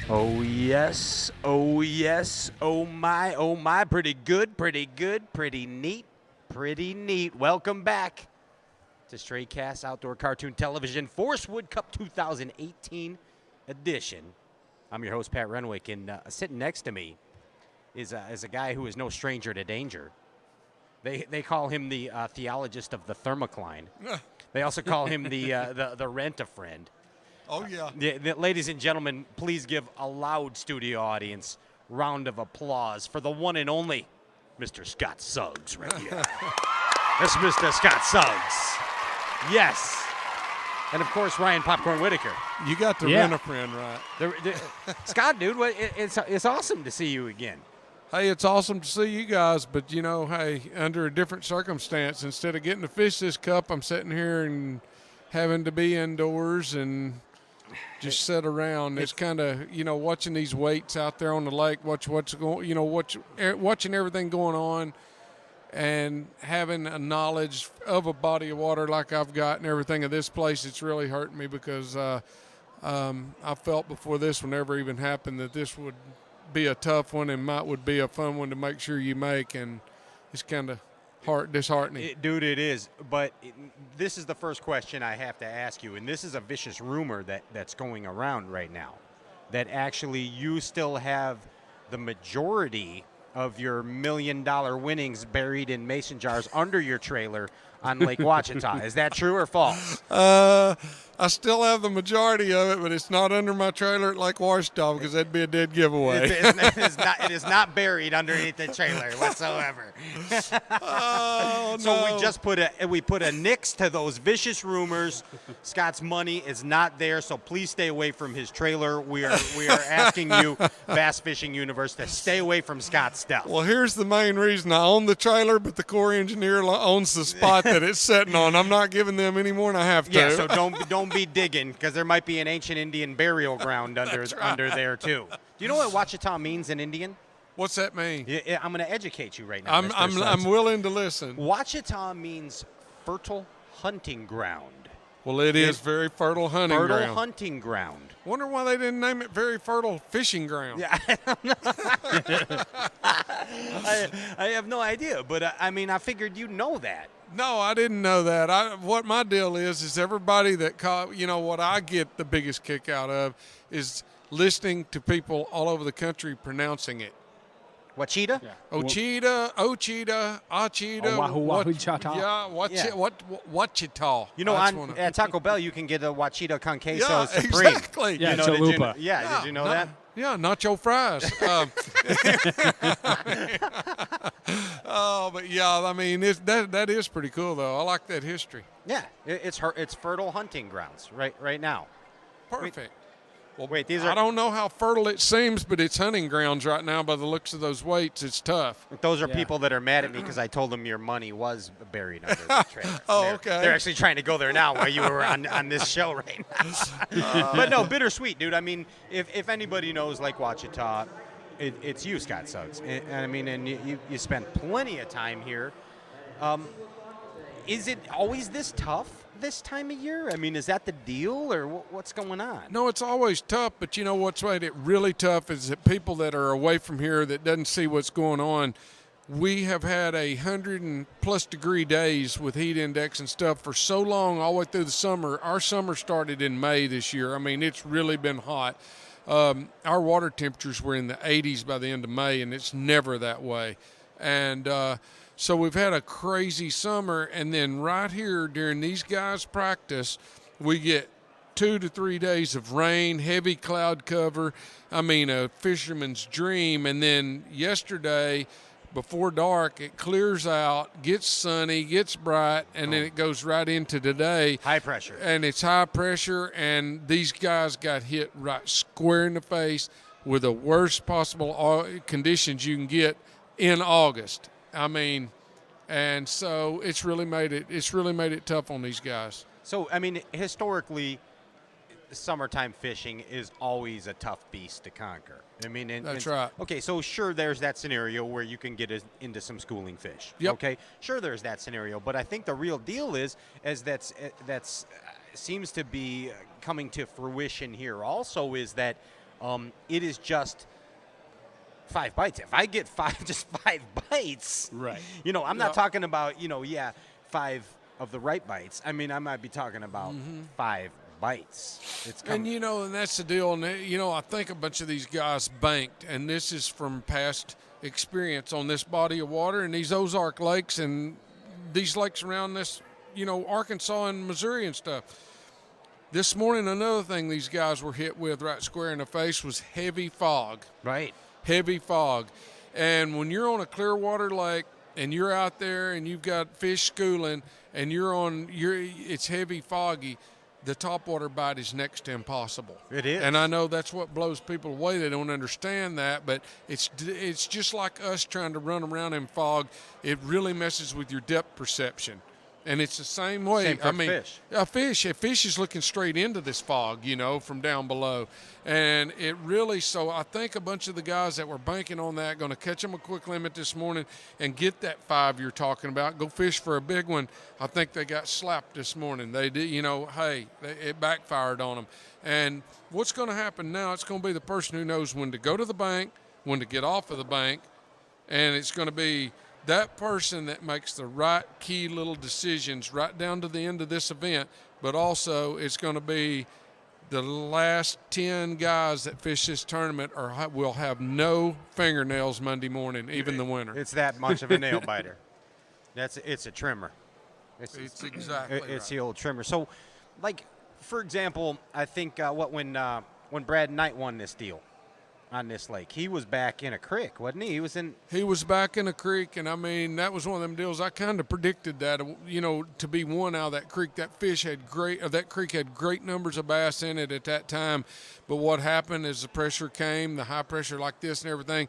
Oh, yes. Oh, yes. Oh, my. Oh, my. Pretty good. Pretty good. Pretty neat. Pretty neat. Welcome back to Stray Cast Outdoor Cartoon Television Forrest Wood Cup 2018 edition. I'm your host, Pat Renwick, and sitting next to me is a guy who is no stranger to danger. They call him the theologist of the thermocline. They also call him the rent-a-friend. Oh, yeah. Ladies and gentlemen, please give a loud studio audience round of applause for the one and only Mr. Scott Suggs right here. That's Mr. Scott Suggs. Yes. And, of course, Ryan Popcorn Whitaker. You got the rent-a-friend right. Scott, dude, it's awesome to see you again. Hey, it's awesome to see you guys, but, you know, hey, under a different circumstance, instead of getting to fish this cup, I'm sitting here and having to be indoors and just sit around. It's kind of, you know, watching these weights out there on the lake, watching everything going on and having a knowledge of a body of water like I've got and everything of this place. It's really hurting me because I felt before this one ever even happened that this would be a tough one and would be a fun one to make sure you make, and it's kind of disheartening. Dude, it is. But this is the first question I have to ask you, and this is a vicious rumor that's going around right now, that actually you still have the majority of your $1 million winnings buried in mason jars under your trailer on Lake Ouachita. Is that true or false? I still have the majority of it, but it's not under my trailer at Lake Ouachita because that'd be a dead giveaway. It is not buried underneath the trailer whatsoever. Oh, no. So we put a nix to those vicious rumors. Scott's money is not there, so please stay away from his trailer. We are asking you, Bass Fishing Universe, to stay away from Scott's stuff. Well, here's the main reason. I own the trailer, but the Corps engineer owns the spot that it's sitting on. I'm not giving them any more than I have to. Yeah, so don't be digging, because there might be an ancient Indian burial ground under there too. Do you know what Ouachita means in Indian? What's that mean? Yeah, I'm going to educate you right now. I'm willing to listen. Ouachita means fertile hunting ground. Well, it is very fertile hunting ground. Fertile hunting ground. Wonder why they didn't name it very fertile fishing ground. Yeah, I have no idea, but I mean, I figured you'd know that. No, I didn't know that. What my deal is everybody that what I get the biggest kick out of is listening to people all over the country pronouncing it. Ouachita? Yeah. Ochita, Achita. Ouachita. You know, at Taco Bell, you can get a Ouachita con queso supreme. Exactly. Yeah, did you know that? Yeah, nacho fries. But yeah, I mean, that is pretty cool, though. I like that history. Yeah, it's fertile hunting grounds right now. Perfect. Wait, I don't know how fertile it seems, but it's hunting grounds right now by the looks of those weights. It's tough. Those are people that are mad at me because I told them your money was buried under the trailer. Okay. They're actually trying to go there now while you were on this show right now. But no, bittersweet, dude. I mean, if anybody knows Lake Ouachita, it's you, Scott Suggs. And I mean, and you spent plenty of time here. Is it always this tough this time of year? I mean, is that the deal, or what's going on? No, it's always tough, but you know what's made it really tough is that people that are away from here that doesn't see what's going on. We have had 100+ degree days with heat index and stuff for so long, all the way through the summer. Our summer started in May this year. I mean, it's really been hot. Our water temperatures were in the 80s by the end of May, and it's never that way. And so we've had a crazy summer, and then right here during these guys' practice, we get 2 to 3 days of rain, heavy cloud cover. I mean, a fisherman's dream. And then yesterday, before dark, it clears out, gets sunny, gets bright, and then it goes right into today. High pressure. And it's high pressure, and these guys got hit right square in the face with the worst possible conditions you can get in August. I mean, and so it's really made it tough on these guys. So, I mean, historically, summertime fishing is always a tough beast to conquer. I mean, that's right. Okay, so sure, there's that scenario where you can get into some schooling fish. Yep. Okay, sure, there's that scenario, but I think the real deal is that's seems to be coming to fruition here. Also, is that It is just 5 bites. If I get just five bites, Right. I'm not talking about, 5 of the right bites. I mean, I might be talking about 5 bites. It's And and that's the deal. And I think a bunch of these guys banked, and this is from past experience on this body of water and these Ozark lakes and these lakes around this, Arkansas and Missouri and stuff. This morning, another thing these guys were hit with right square in the face was heavy fog. right. Heavy fog. And when you're on a clear water lake and you're out there and you've got fish schooling and it's heavy foggy, the topwater bite is next to impossible. It is. And I know that's what blows people away. They don't understand that, but it's just like us trying to run around in fog. It really messes with your depth perception. And it's the same way. Same for fish. A fish is looking straight into this fog, from down below. And so I think a bunch of the guys that were banking on that, going to catch them a quick limit this morning and get that 5 you're talking about, go fish for a big one. I think they got slapped this morning. They did, it backfired on them. And what's going to happen now, it's going to be the person who knows when to go to the bank, when to get off of the bank, and it's going to be that person that makes the right key little decisions right down to the end of this event, but also it's going to be the last 10 guys that fish this tournament will have no fingernails Monday morning, even the winner. It's that much of a nail biter. It's a trimmer. It's exactly It's right. the old trimmer. So, for example, I think when Brad Knight won this deal on this lake, he was back in a creek, wasn't he? He was back in a creek, and I mean, that was one of them deals. I kind of predicted that, to be one out of that creek. That creek had great numbers of bass in it at that time. But what happened as the pressure came, the high pressure like this and everything,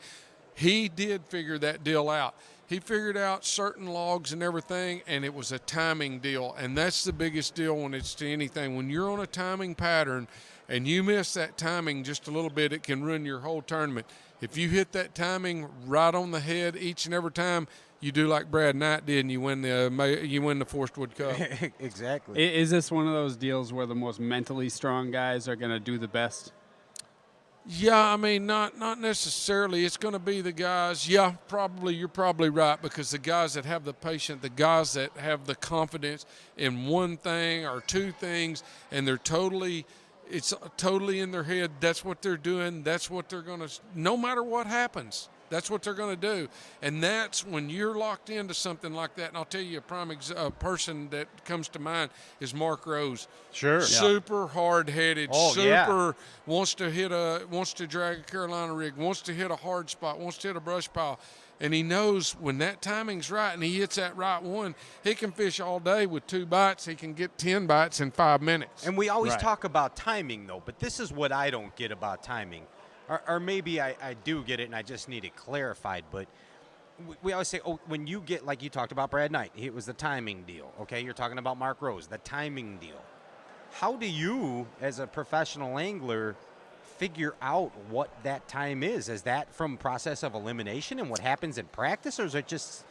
he did figure that deal out. He figured out certain logs and everything, and it was a timing deal. And that's the biggest deal when it's to anything. When you're on a timing pattern and you miss that timing just a little bit, it can ruin your whole tournament. If you hit that timing right on the head each and every time, you do like Brad Knight did, and you win the Forrest Wood Cup. Exactly. Is this one of those deals where the most mentally strong guys are going to do the best? Yeah, I mean, not necessarily. It's going to be the guys. Yeah, probably. You're probably right, because the guys that have the patience, the guys that have the confidence in one thing or two things, and it's totally in their head. That's what they're doing. That's what they're going to, no matter what happens, that's what they're going to do. And that's when you're locked into something like that. And I'll tell you a person that comes to mind is Mark Rose. Sure. Super hard-headed, yeah. wants to drag a Carolina rig, wants to hit a hard spot, wants to hit a brush pile. And he knows when that timing's right and he hits that right one, he can fish all day with 2 bites. He can get 10 bites in 5 minutes. And we always Right. talk about timing, though, but this is what I don't get about timing. Or maybe I do get it and I just need it clarified, but we always say, when you get, like you talked about Brad Knight, it was the timing deal, okay? You're talking about Mark Rose, the timing deal. How do you, as a professional angler, figure out what that time is? Is that from process of elimination and what happens in practice, or is it just,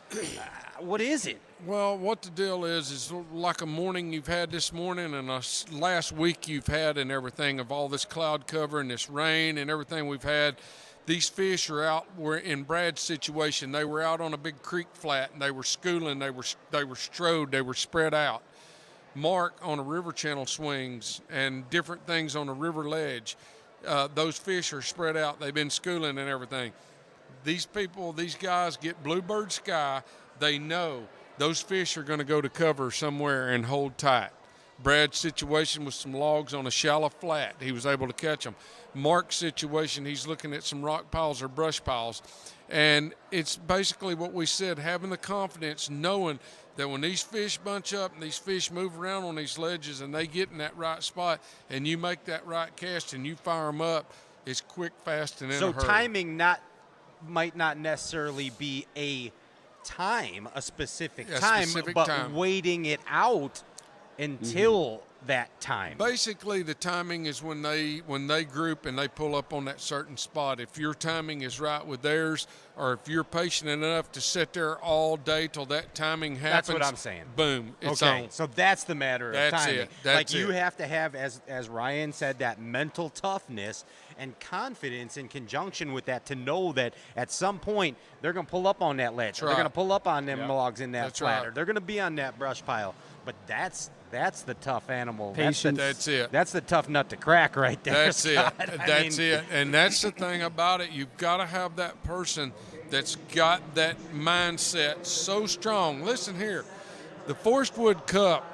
what is it? Well, what the deal is like a morning you've had this morning and a last week you've had and everything of all this cloud cover and this rain and everything we've had. These fish are out. We're in Brad's situation. They were out on a big creek flat and they were schooling. They were strode. They were spread out. Mark on a river channel swings and different things on a river ledge. Those fish are spread out. They've been schooling and everything. These guys get bluebird sky. They know those fish are going to go to cover somewhere and hold tight. Brad's situation was some logs on a shallow flat. He was able to catch them. Mark's situation, he's looking at some rock piles or brush piles. And it's basically what we said, having the confidence, knowing that when these fish bunch up and these fish move around on these ledges and they get in that right spot and you make that right cast and you fire them up, it's quick, fast, and in a hurry. So timing might not necessarily be a specific time, but time. waiting it out until that time? Basically, the timing is when they group and they pull up on that certain spot. If your timing is right with theirs, or if you're patient enough to sit there all day till that timing happens. That's what I'm saying. Boom, it's okay, on. so that's the matter of That's timing. it. That's like you it. have to have, as Ryan said, that mental toughness and confidence in conjunction with that to know that at some point they're going to pull up on that ledge. Or they're going to pull up on them logs in that That's flat. right. Or they're going to be on that brush pile. But that's the tough animal. Patience. That's it. That's the tough nut to crack right there. That's Scott. it. I That's mean, it. And that's the thing about it. You've got to have that person that's got that mindset so strong. Listen here, the Forrest Wood Cup,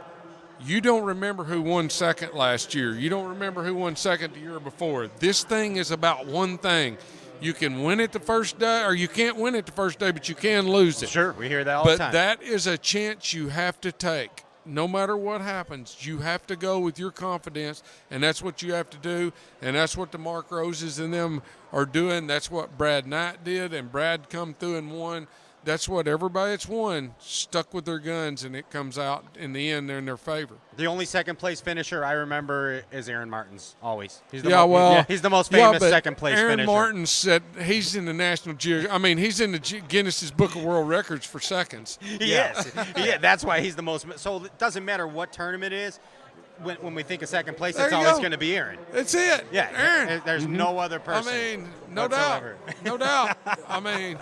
you don't remember who won second last year. You don't remember who won second the year before. This thing is about one thing. You can win it the first day, or you can't win it the first day, but you can lose it. Sure, we hear that all the time. But that is a chance you have to take. No matter what happens, you have to go with your confidence, and that's what you have to do, and that's what the Mark Roses and them are doing. That's what Brad Knight did, and Brad come through and won. That's what everybody that's won stuck with their guns, and it comes out in the end they're in their favor. The only second place finisher I remember is Aaron Martens. Always, he's the he's the most yeah, famous but second place Aaron finisher. Martens said he's in the he's in the Guinness's Book of World Records for seconds. He is. Yeah, that's why he's the most. So it doesn't matter what tournament it is. When we think of second place, There it's you always go. going to be Aaron. That's it. Yeah, Aaron. there's no other person. I mean, no whatsoever. doubt. No doubt. I mean,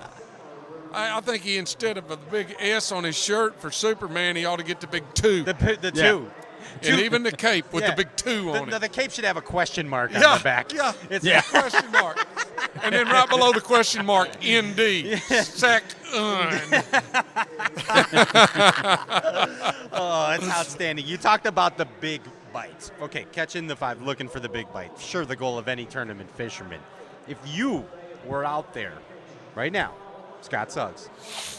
I think he, instead of a big S on his shirt for Superman, he ought to get the big 2. The Yeah. two. And even the cape with Yeah. the big 2 on it. The cape should have a question mark on the back. Yeah, It's a question mark. And then right below the question mark, ND. Sacked Oh, it's outstanding. You talked about the big bites. Okay, catching the 5, looking for the big bite. Sure, the goal of any tournament fisherman. If you were out there right now, Scott Suggs,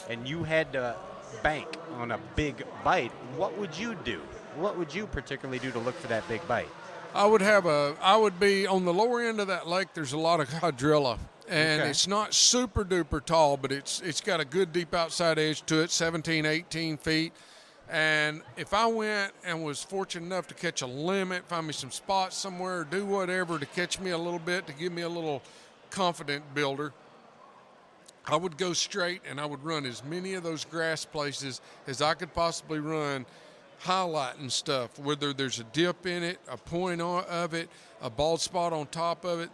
and you had to bank on a big bite, what would you do? What would you particularly do to look for that big bite? I would be on the lower end of that lake. There's a lot of hydrilla, and it's not super duper tall, but it's got a good deep outside edge to it, 17, 18 feet. And if I went and was fortunate enough to catch a limit, find me some spots somewhere, do whatever to catch me a little bit, to give me a little confident builder, I would go straight and I would run as many of those grass places as I could possibly run, highlighting stuff, whether there's a dip in it, a point of it, a bald spot on top of it,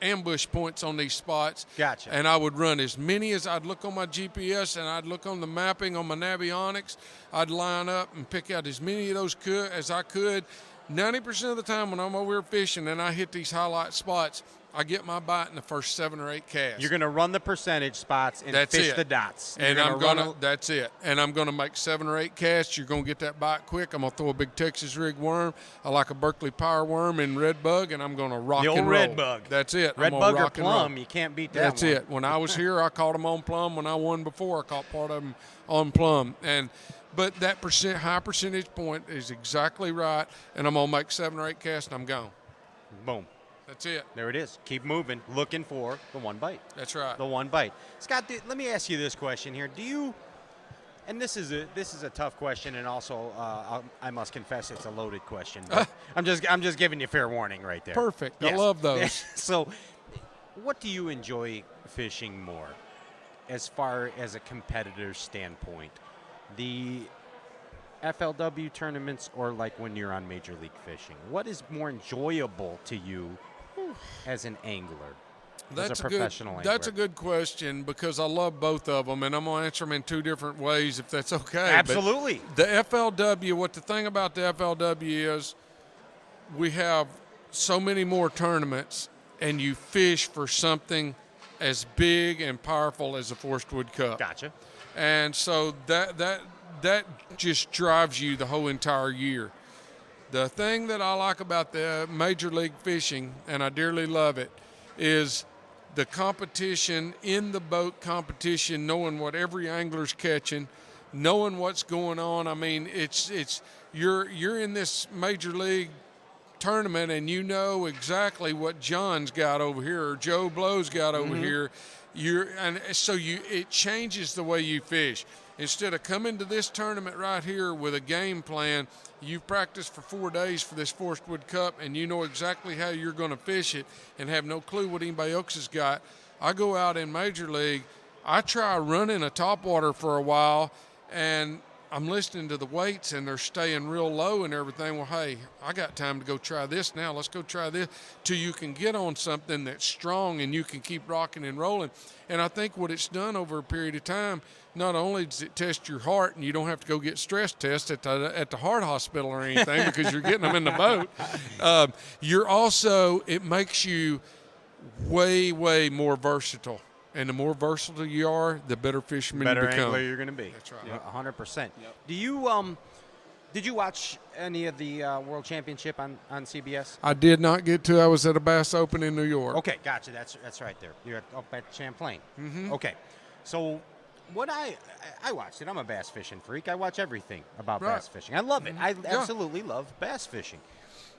ambush points on these spots. Gotcha. And I would run as many as I'd look on my GPS, and I'd look on the mapping on my Navionics. I'd line up and pick out as many of those as I could. 90% of the time when I'm over here fishing and I hit these highlight spots, I get my bite in the first 7 or 8 casts. You're going to run the percentage spots and That's fish it. the dots. And You're that's it. And I'm going to make 7 or 8 casts. You're going to get that bite quick. I'm going to throw a big Texas rig worm. I like a Berkeley power worm and red bug, and I'm going to rock The old and roll. red bug. That's it. Red I'm gonna bug or rock and roll. plum, you can't beat that That's one. it. When I was here, I caught them on plum. When I won before, I caught part of them on plum. But that high percentage point is exactly right, and I'm going to make 7 or 8 casts, and I'm gone. Boom. That's it. There it is. Keep moving, looking for the one bite. That's right. The one bite. Scott, let me ask you this question here. Do you, and this is a tough question, and also I must confess it's a loaded question. But I'm just giving you fair warning right there. Perfect. Yes. I love those. So, what do you enjoy fishing more, as far as a competitor's standpoint? The FLW tournaments, or like when you're on Major League fishing? What is more enjoyable to you as an angler? As a professional angler? That's a good question, because I love both of them, and I'm going to answer them in 2 different ways if that's okay. Absolutely. But the FLW, the thing about the FLW is we have so many more tournaments, and you fish for something as big and powerful as the Forrest Wood Cup. Gotcha. And so that just drives you the whole entire year. The thing that I like about the Major League fishing, and I dearly love it, is the competition, in the boat competition, knowing what every angler's catching, knowing what's going on. I mean, you're in this Major League tournament, and you know exactly what John's got over here or Joe Blow's got over here. It changes the way you fish. Instead of coming to this tournament right here with a game plan, you've practiced for 4 days for this Forrest Wood Cup, and you know exactly how you're going to fish it and have no clue what anybody else has got. I go out in Major League, I try running a topwater for a while, and I'm listening to the weights, and they're staying real low and everything. Well, hey, I got time to go try this now. Let's go try this till you can get on something that's strong and you can keep rocking and rolling. And I think what it's done over a period of time, not only does it test your heart, and you don't have to go get stress tests at the heart hospital or anything because you're getting them in the boat. It makes you way more versatile. And the more versatile you are, the better fisherman you become. Better angler you're going to be. That's right. Yeah, 100%. Yep. Do you did you watch any of the World Championship on CBS? I did not get to. I was at a Bass Open in New York. Okay, gotcha. That's right there. You're up at Champlain. Mm-hmm. Okay, so what I watched it. I'm a bass fishing freak. I watch everything about bass fishing. I love it. I absolutely love bass fishing.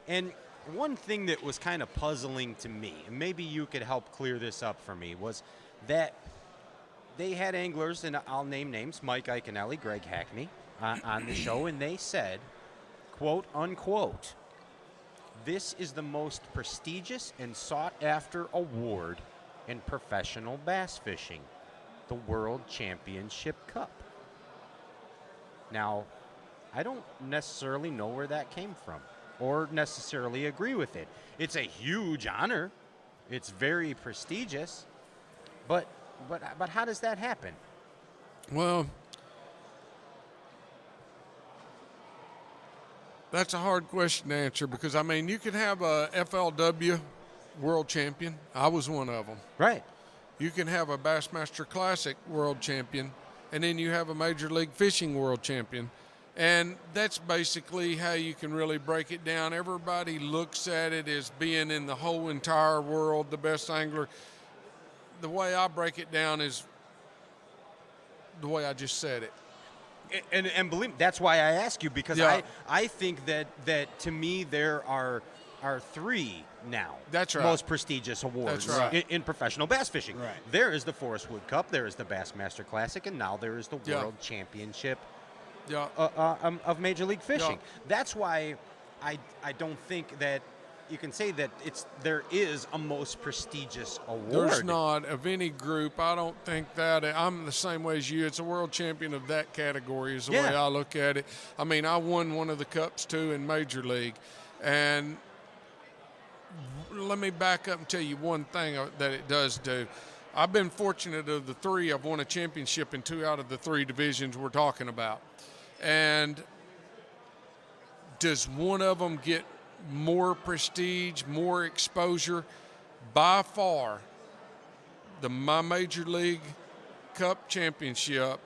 And one thing that was kind of puzzling to me, and maybe you could help clear this up for me, was that they had anglers, and I'll name names, Mike Iaconelli, Greg Hackney, on the show, and they said, quote, unquote, this is the most prestigious and sought-after award in professional bass fishing, the World Championship Cup. Now, I don't necessarily know where that came from or necessarily agree with it. It's a huge honor. It's very prestigious. But how does that happen? Well, that's a hard question to answer because, I mean, you could have a FLW world champion. I was one of them. Right. You can have a Bassmaster Classic world champion, and then you have a Major League Fishing world champion. And that's basically how you can really break it down. Everybody looks at it as being in the whole entire world the best angler. The way I break it down is the way I just said it. And believe me, that's why I ask you, because I think that to me there are three now. That's right. Most prestigious awards in professional bass fishing. Right. There is the Forrest Wood Cup, there is the Bassmaster Classic, and now there is the World Championship of Major League Fishing. That's why I don't think that you can say that there is a most prestigious award. There's not of any group. I don't think that. I'm the same way as you. It's a world champion of that category is the way I look at it. I mean, I won one of the cups too in Major League, and let me back up and tell you one thing that it does do. I've been fortunate of the three. I've won a championship in 2 out of the 3 divisions we're talking about. And does one of them get more prestige, more exposure? By far, my Major League Cup championship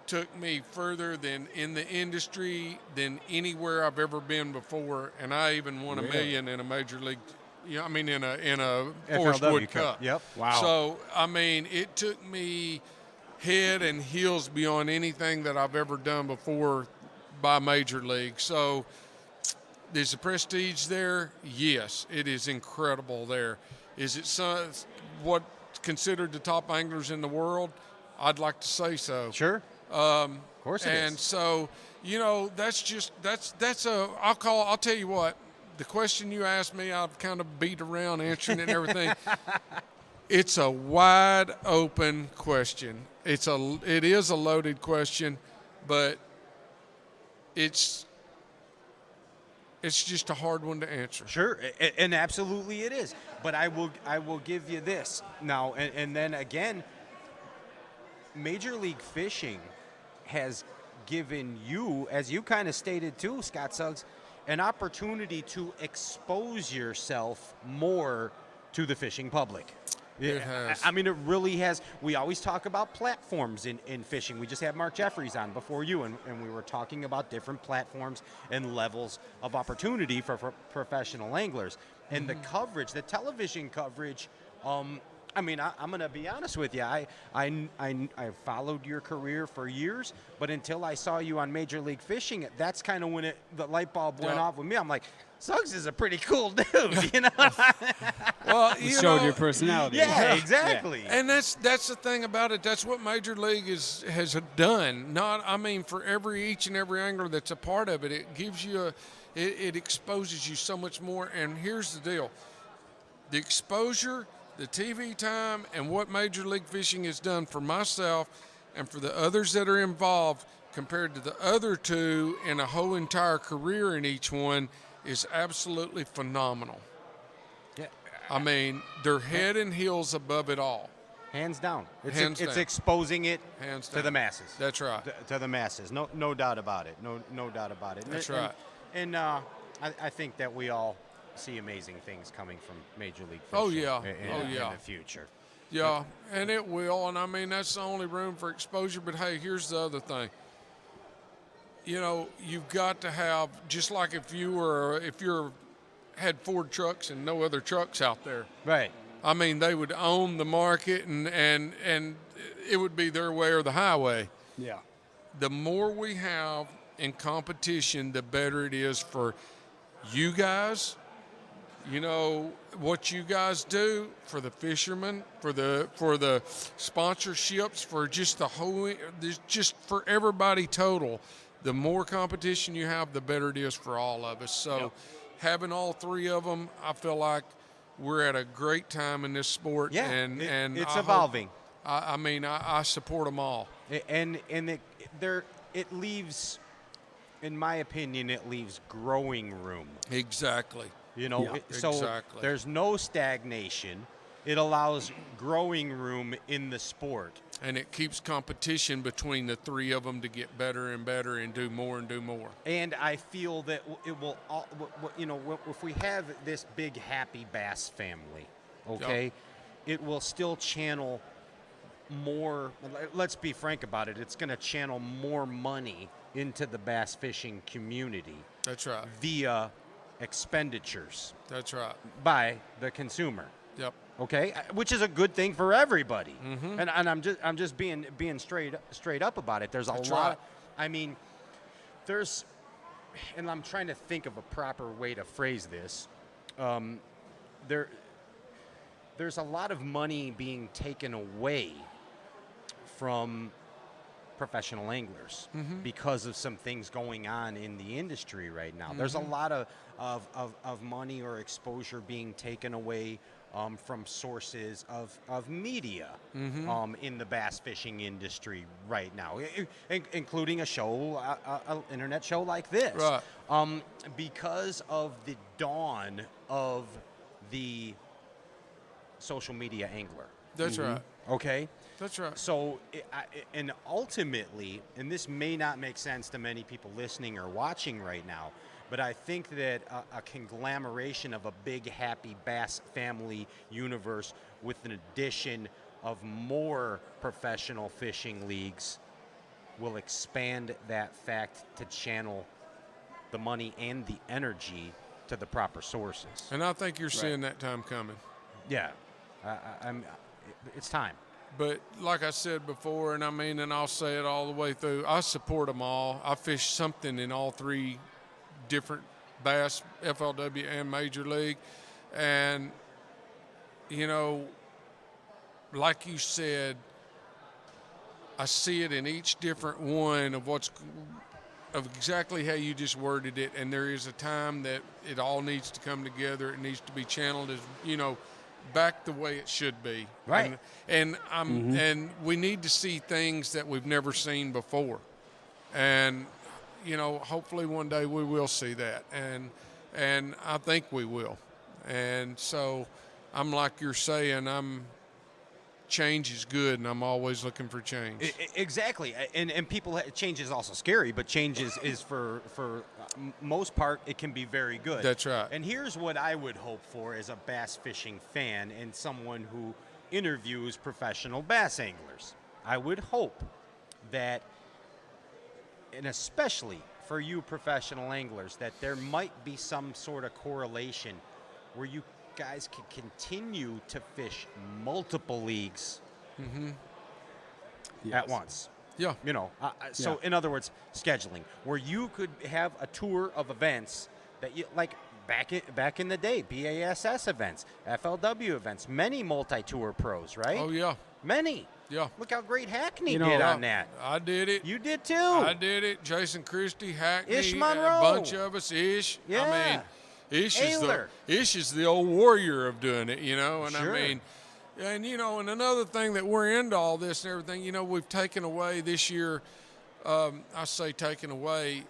took me further than in the industry than anywhere I've ever been before, and I even won $1 million in a Major League. Yeah, I mean in a Forrest Wood Cup. Yep. Wow. So I mean, it took me head and heels beyond anything that I've ever done before by Major League. So is the prestige there? Yes, it is incredible there. Is it what's considered the top anglers in the world? I'd like to say so. Sure. Of course it is. And so, you know, I'll tell you what, the question you asked me, I've kind of beat around answering it and everything. It's a wide open question. It is a loaded question, but it's just a hard one to answer. Sure, and absolutely it is. But I will give you this now, and then again, Major League Fishing has given you, as you kind of stated too, Scott Suggs, an opportunity to expose yourself more to the fishing public. It has. I mean, it really has. We always talk about platforms in fishing. We just had Mark Jeffries on before you, and we were talking about different platforms and levels of opportunity for professional anglers. And the coverage, the television coverage, I mean, I'm going to be honest with you. I followed your career for years, but until I saw you on Major League Fishing, that's kind of when the light bulb went off with me. I'm like, Suggs is a pretty cool dude, you know? Well, You you showed know, your personality. Yeah, exactly. and that's the thing about it. That's what Major League has done. For each and every angler that's a part of it, it gives you it exposes you so much more. And here's the deal: the exposure, the TV time, and what Major League Fishing has done for myself and for the others that are involved, compared to the other two in a whole entire career in each one, is absolutely phenomenal. Yeah, I mean, they're head and heels above it all. hands down. Hands It's down. exposing it Hands to down. the masses. That's right. To the masses. No doubt about it. No doubt about it. That's right. And I think that we all see amazing things coming from Major League Fishing. Oh, yeah. In Yeah. the future. Yeah, and it will. And I mean, that's the only room for exposure. But hey, here's the other thing. You know, you've got to have, just like if you're had Ford trucks and no other trucks out there. Right. I mean, they would own the market, and it would be their way or the highway. Yeah. The more we have in competition, the better it is for you guys. You know what you guys do for the fishermen, for the sponsorships, for just the whole, just for everybody total. The more competition you have, the better it is for all of us. So, having all three of them, I feel like we're at a great time in this sport. Yeah, and it's I evolving. I support them all. And it leaves, in my opinion, it leaves growing room. Exactly. You know, Yeah. so Exactly. there's no stagnation. It allows growing room in the sport. And it keeps competition between the three of them to get better and better and do more and do more. And I feel that it will, if we have this big happy bass family, okay, it will still channel more. Let's be frank about it. It's going to channel more money into the bass fishing community That's right. via expenditures That's right. by the consumer. Yep. Okay, which is a good thing for everybody. Mm-hmm. And I'm just being straight up about it. There's a That's lot. right. I mean, and I'm trying to think of a proper way to phrase this. There's a lot of money being taken away from professional anglers because of some things going on in the industry right now. There's a lot of money or exposure being taken away from sources of media in the bass fishing industry right now, including a show, an internet show like this. Right. Because of the dawn of the social media angler. That's right. Okay? That's right. So, and ultimately, and this may not make sense to many people listening or watching right now, but I think that a conglomeration of a big, happy bass family universe with an addition of more professional fishing leagues will expand that fact to channel the money and the energy to the proper sources. And I think you're seeing that time coming. Yeah, it's time. But like I said before, and I'll say it all the way through, I support them all. I fish something in all three different bass, FLW and Major League. And, you know, like you said, I see it in each different one of exactly how you just worded it. And there is a time that it all needs to come together. It needs to be channeled as, back the way it should be. Right. And we need to see things that we've never seen before. And, hopefully one day we will see that. And I think we will. And so I'm like you're saying, change is good, and I'm always looking for change. Exactly. And people, change is also scary, but change is for most part, it can be very good. That's right. And here's what I would hope for as a bass fishing fan and someone who interviews professional bass anglers. I would hope that, and especially for you professional anglers, that there might be some sort of correlation where you guys can continue to fish multiple leagues at once. Yeah. So in other words, scheduling, where you could have a tour of events that you like back in the day, BASS events, FLW events, many multi-tour pros, right? Oh, yeah. Many. Yeah. Look how great Hackney You know, did on that. I did it. You did too. I did it. Jason Christie, Hackney, Ish a Monroe. bunch of us. Ish. Yeah. I mean, Ish Ayler. is the old warrior of doing it, you know. And Sure. I mean, and you know, and another thing that we're into all this and everything, you know, we've taken away this year. I say taken away.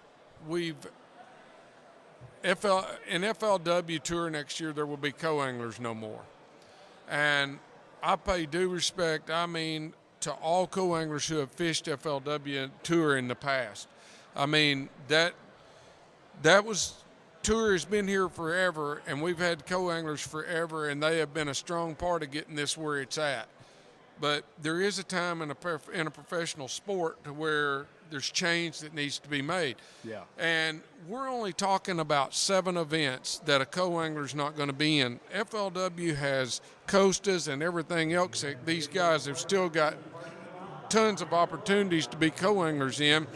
We've in FLW Tour next year there will be co-anglers no more, and I pay due respect. I mean, to all co-anglers who have fished FLW Tour in the past. I mean that Tour has been here forever, and we've had co-anglers forever, and they have been a strong part of getting this where it's at. But there is a time in a professional sport to where there's change that needs to be made. Yeah. And we're only talking about 7 events that a co-angler's not going to be in. FLW has Costas and everything else that these guys have still got tons of opportunities to be co-anglers in.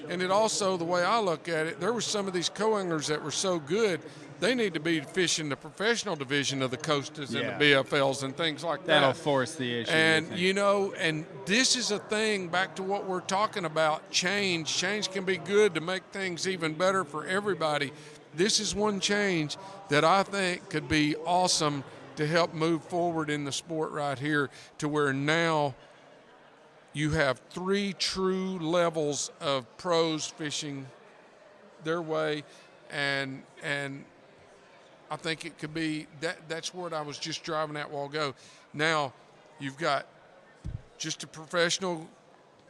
And it also, the way I look at it, there were some of these co-anglers that were so good, they need to be fishing the professional division of the Costas and the BFLs and things like that. That'll force the issue. And, you know, and this is a thing, back to what we're talking about, change. Change can be good to make things even better for everybody. This is one change that I think could be awesome to help move forward in the sport right here to where now you have 3 true levels of pros fishing their way, and I think it could be that's what I was just driving at a while ago. Now you've got just a professional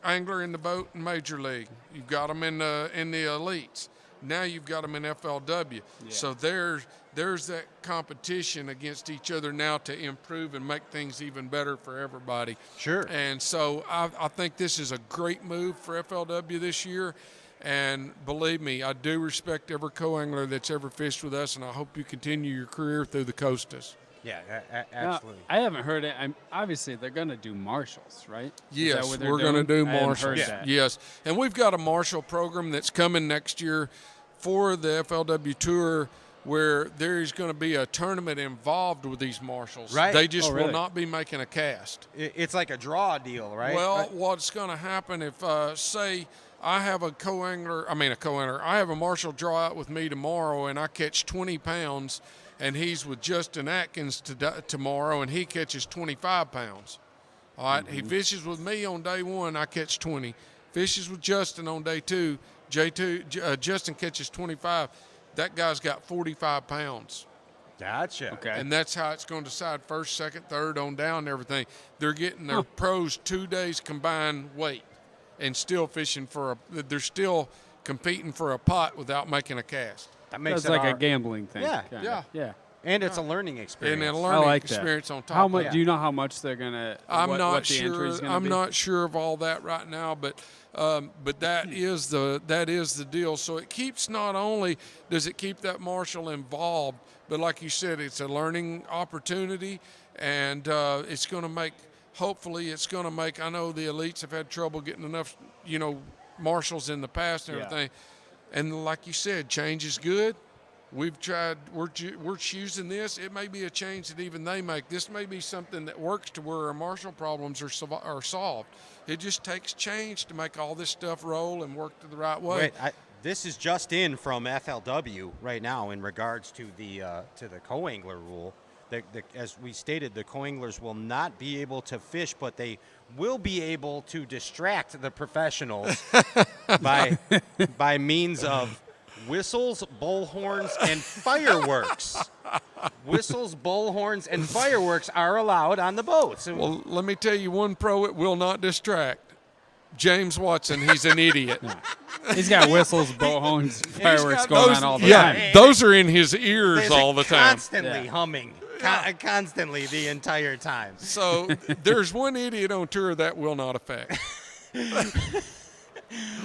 angler in the boat in Major League. You've got them in the elites. Now you've got them in FLW. Yeah. So there's that competition against each other now to improve and make things even better for everybody. Sure. And so I think this is a great move for FLW this year. And believe me, I do respect every co-angler that's ever fished with us, and I hope you continue your career through the Costas. Yeah, absolutely. Now, I haven't heard it. Obviously, they're going to do marshals, right? Yes, we're going to do marshals. Yeah. Yes, and we've got a marshal program that's coming next year for the FLW Tour where there's going to be a tournament involved with these marshals. Right. They just really? will not be making a cast. It's like a draw deal, right? Well, what's going to happen if, say, I have a co-angler, I have a marshal draw out with me tomorrow and I catch 20 pounds and he's with Justin Atkins tomorrow and he catches 25 pounds. All right, He fishes with me on day 1, I catch 20. Fishes with Justin on day 2, Justin catches 25. That guy's got 45 pounds. Gotcha. Okay. And that's how it's going to decide first, second, third on down and everything. They're getting their pros 2 days combined weight and still fishing they're still competing for a pot without making a cast. That makes It's it like a gambling thing. Yeah. kinda. Yeah. And it's a learning experience. And a I learning like experience that. on top How of much? that. Do you know how much they're gonna? I'm what not the sure. entry's gonna I'm be? not sure of all that right now, but that is the deal. So it keeps, not only does it keep that marshal involved, but like you said, it's a learning opportunity, and it's going to make. Hopefully, it's going to make. I know the elites have had trouble getting enough, marshals in the past and everything, and like you said, change is good. We've tried. We're choosing this. It may be a change that even they make. This may be something that works to where our marshal problems are solved. It just takes change to make all this stuff roll and work the right way. Wait, this is just in from FLW right now in regards to the co-angler rule. As we stated, the co-anglers will not be able to fish, but they will be able to distract the professionals by means of whistles, bullhorns, and fireworks. Whistles, bullhorns, and fireworks are allowed on the boats. Well, let me tell you one pro it will not distract. James Watson, he's an idiot. He's got whistles, bullhorns, fireworks going on all the time. Those are in his ears all the time. Constantly humming. Constantly the entire time. So there's one idiot on tour that will not affect.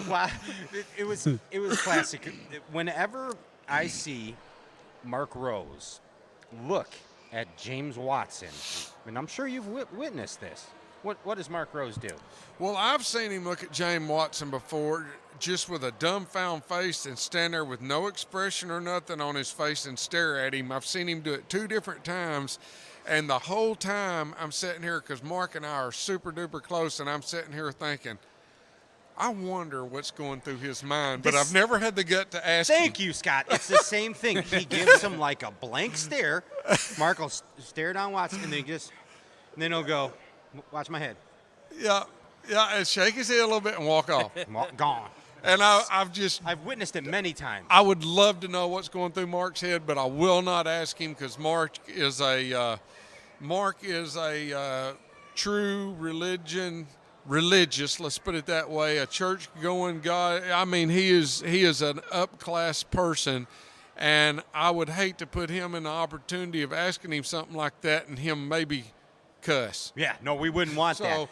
Wow, it was classic. Whenever I see Mark Rose look at James Watson, and I'm sure you've witnessed this. What does Mark Rose do? Well, I've seen him look at James Watson before. just with a dumbfound face and stand there with no expression or nothing on his face and stare at him. I've seen him do it 2 different times. And the whole time I'm sitting here, because Mark and I are super duper close, and I'm sitting here thinking, I wonder what's going through his mind. But I've never had the gut to ask him. Thank you, Scott. It's the same thing. He gives him like a blank stare. Mark will stare down Watson, and then he'll go, watch my head. Yeah, and shake his head a little bit and walk off. Gone. And I've witnessed it many times. I would love to know what's going through Mark's head, but I will not ask him, because Mark is a true religious, let's put it that way, a church-going guy. I mean, he is an up-class person, and I would hate to put him in the opportunity of asking him something like that and him maybe cuss. Yeah, no, we wouldn't want that.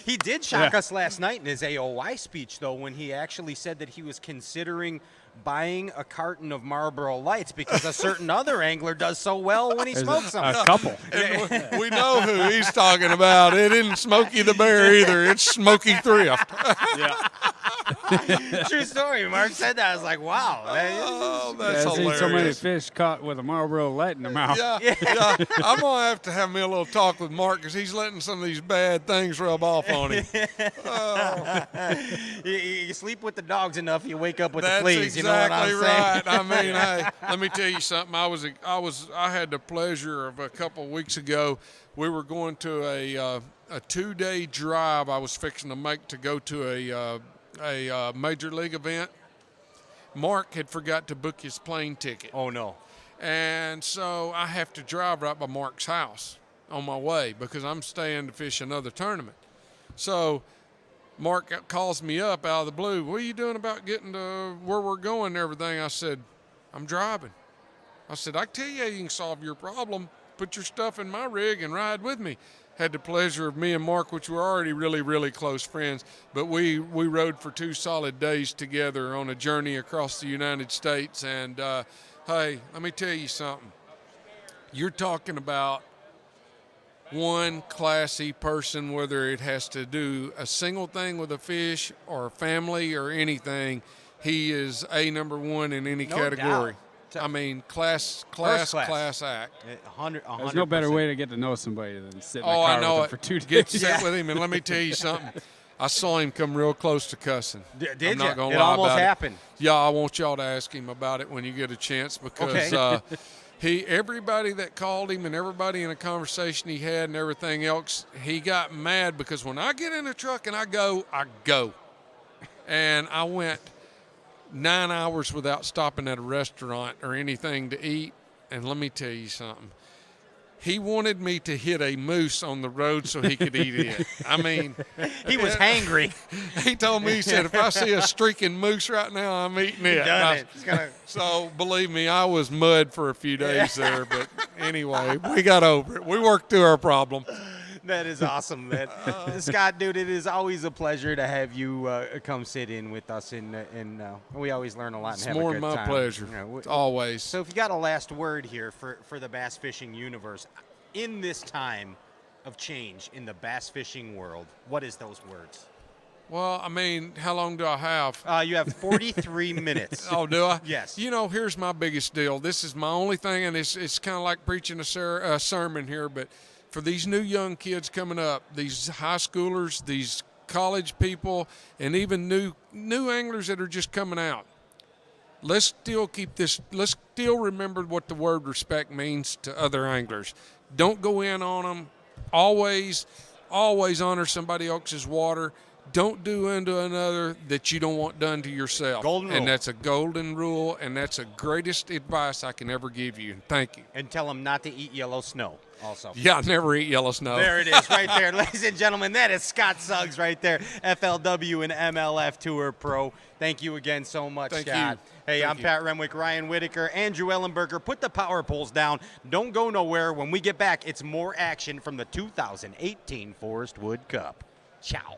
He did shock us last night in his AOY speech, though, when he actually said that he was considering buying a carton of Marlboro Lights because a certain other angler does so well when he smokes them. A couple. And we know who he's talking about. It isn't Smokey the Bear either. It's Smokey Thrift. Yeah. True story. Mark said that. I was like, wow. Oh, that's I've seen hilarious. so many fish caught with a Marlboro Light in their mouth. Yeah. I'm going to have me a little talk with Mark, because he's letting some of these bad things rub off on him. You sleep with the dogs enough, you wake up with That's the fleas. You know what I'm exactly saying? right. I mean, hey, let me tell you something. I had the pleasure of a couple of weeks ago. We were going to a 2-day drive I was fixing to make to go to a major league event. Mark had forgot to book his plane ticket. Oh, no. And so I have to drive right by Mark's house on my way, because I'm staying to fish another tournament. So Mark calls me up out of the blue. What are you doing about getting to where we're going and everything? I said, I'm driving. I said, I tell you, you can solve your problem. Put your stuff in my rig and ride with me. Had the pleasure of me and Mark, which were already really, really close friends, but we rode for 2 solid days together on a journey across the United States. And, hey, let me tell you something. You're talking about one classy person, whether it has to do a single thing with a fish or a family or anything. He is number 1 in any category. Doubt. I mean, class act. 100. There's no better way to get to know somebody than sit in the Oh, car I know with it. them for 2 Get days. sit with him, and let me tell you something. I saw him come real close to cussing. Did I'm not you? gonna It lie almost about happened. Yeah, I want y'all to ask him about it when you get a chance, because everybody that called him and everybody in a conversation he had and everything else, he got mad because when I get in the truck and I go. And I went 9 hours without stopping at a restaurant or anything to eat. And let me tell you something. He wanted me to hit a moose on the road so he could eat it. I mean, He was hangry. he told me, he said, if I see a streaking moose right now, I'm eating it. Done it. It's gonna- So believe me, I was mud for a few days there. But anyway, we got over it. We worked through our problem. That is awesome, man. Scott, dude, it is always a pleasure to have you come sit in with us, and we always learn a lot and It's have more a than good my time. pleasure. Always. So if you got a last word here for the bass fishing universe, in this time of change in the bass fishing world, what is those words? Well, I mean, how long do I have? You have 43 minutes. Oh, do I? Yes. You know, here's my biggest deal. This is my only thing, and it's kind of like preaching a sermon here, but for these new young kids coming up, these high schoolers, these college people, and even new anglers that are just coming out, let's still remember what the word respect means to other anglers. Don't go in on them. Always honor somebody else's water. Don't do unto another that you don't want done to yourself. Golden rule. And that's a golden rule, and that's the greatest advice I can ever give you. Thank you. And tell them not to eat yellow snow also. Yeah, never eat yellow snow. There it is right there. Ladies and gentlemen, that is Scott Suggs right there, FLW and MLF Tour Pro. Thank you again so much, Thank Scott. you. Hey, Thank I'm you. Pat Renwick, Ryan Whitaker, Andrew Ellenberger. Put the power poles down. Don't go nowhere. When we get back, it's more action from the 2018 Forrest Wood Cup. Ciao.